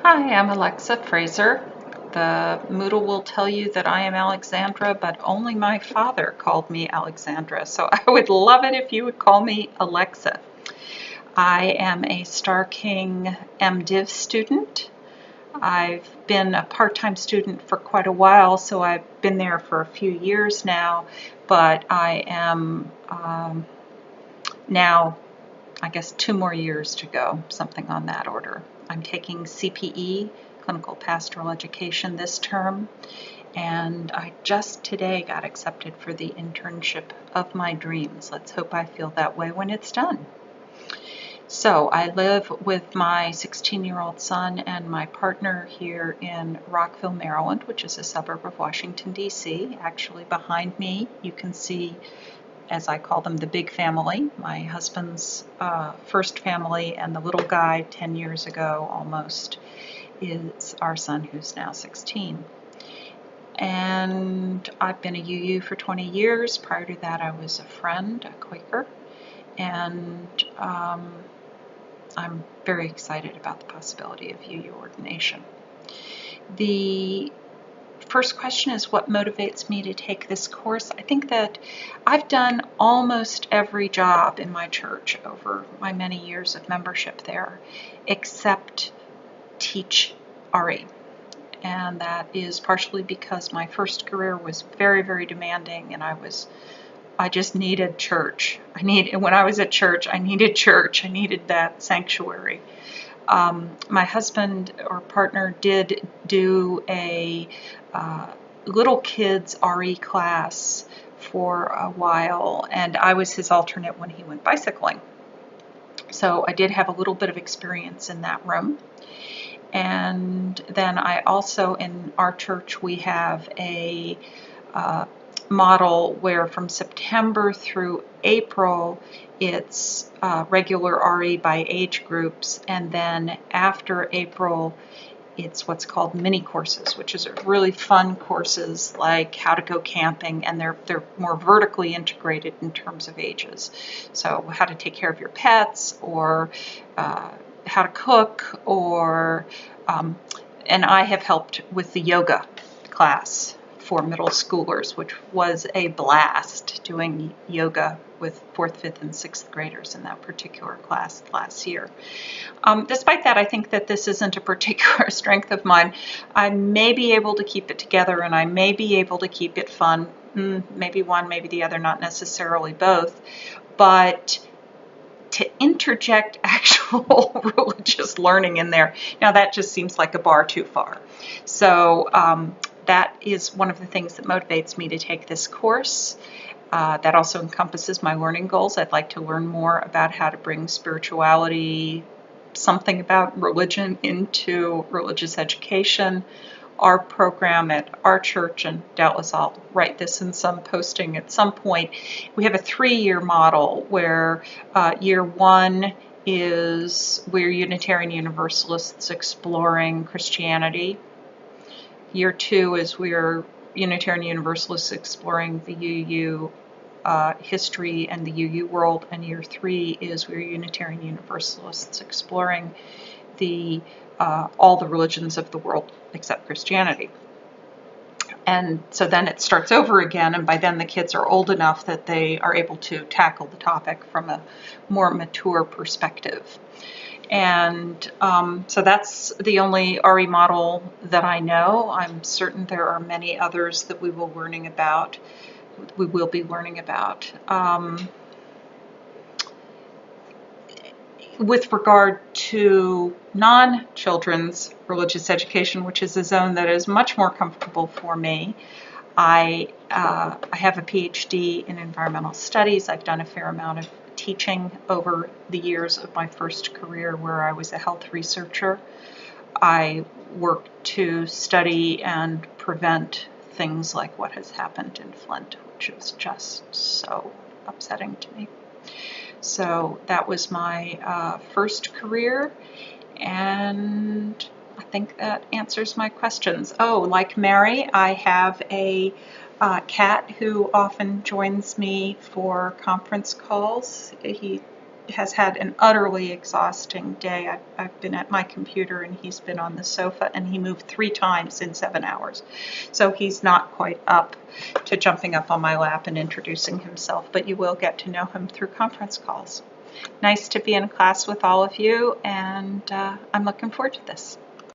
Hi, I'm Alexa Fraser. The Moodle will tell you that I am Alexandra, but only my father called me Alexandra, so I would love it if you would call me Alexa. I am a Star King MDiv student. I've been a part-time student for quite a while, so I've been there for a few years now, but I am now, I guess, 2 more years to go, something on that order. I'm taking CPE, Clinical Pastoral Education, this term, and I just today got accepted for the internship of my dreams. Let's hope I feel that way when it's done. So I live with my 16-year-old son and my partner here in Rockville, Maryland, which is a suburb of Washington, D.C. Actually, behind me, you can see, as I call them, the big family, my husband's first family, and the little guy 10 years ago almost is our son, who's now 16. And I've been a UU for 20 years. Prior to that, I was a friend, a Quaker, and I'm very excited about the possibility of UU ordination. The first question is, what motivates me to take this course? I think that I've done almost every job in my church over my many years of membership there, except teach RE. And that is partially because my first career was very, very demanding, and I just needed church. When I was at church, I needed church. I needed that sanctuary. My husband or partner did do a little kids RE class for a while, and I was his alternate when he went bicycling. So I did have a little bit of experience in that room. And then I also, in our church, we have a model where from September through April, it's regular RE by age groups, and then after April, it's what's called mini courses, which is really fun courses like how to go camping, and they're more vertically integrated in terms of ages. So how to take care of your pets, or how to cook, or and I have helped with the yoga class for middle schoolers, which was a blast doing yoga with 4th, 5th, and 6th graders in that particular class last year. Despite that, I think that this isn't a particular strength of mine. I may be able to keep it together, and I may be able to keep it fun. Maybe one, maybe the other, not necessarily both. But to interject actual religious learning in there, now that just seems like a bar too far. So that is one of the things that motivates me to take this course. That also encompasses my learning goals. I'd like to learn more about how to bring spirituality, something about religion, into religious education. Our program at our church, and doubtless I'll write this in some posting at some point, we have a 3-year model where year 1 is we're Unitarian Universalists exploring Christianity. Year 2 is we're Unitarian Universalists exploring the UU history and the UU world, and year 3 is we're Unitarian Universalists exploring all the religions of the world except Christianity. And so then it starts over again, and by then the kids are old enough that they are able to tackle the topic from a more mature perspective. And so that's the only RE model that I know. I'm certain there are many others that we will be learning about. With regard to non-children's religious education, which is a zone that is much more comfortable for me, I have a PhD in environmental studies. I've done a fair amount of teaching over the years of my first career, where I was a health researcher. I worked to study and prevent things like what has happened in Flint, which is just so upsetting to me. So that was my first career, and I think that answers my questions. Oh, like Mary, I have a cat who often joins me for conference calls. He has had an utterly exhausting day. I've been at my computer and he's been on the sofa, and he moved 3 times in 7 hours. So he's not quite up to jumping up on my lap and introducing himself, but you will get to know him through conference calls. Nice to be in class with all of you, and I'm looking forward to this.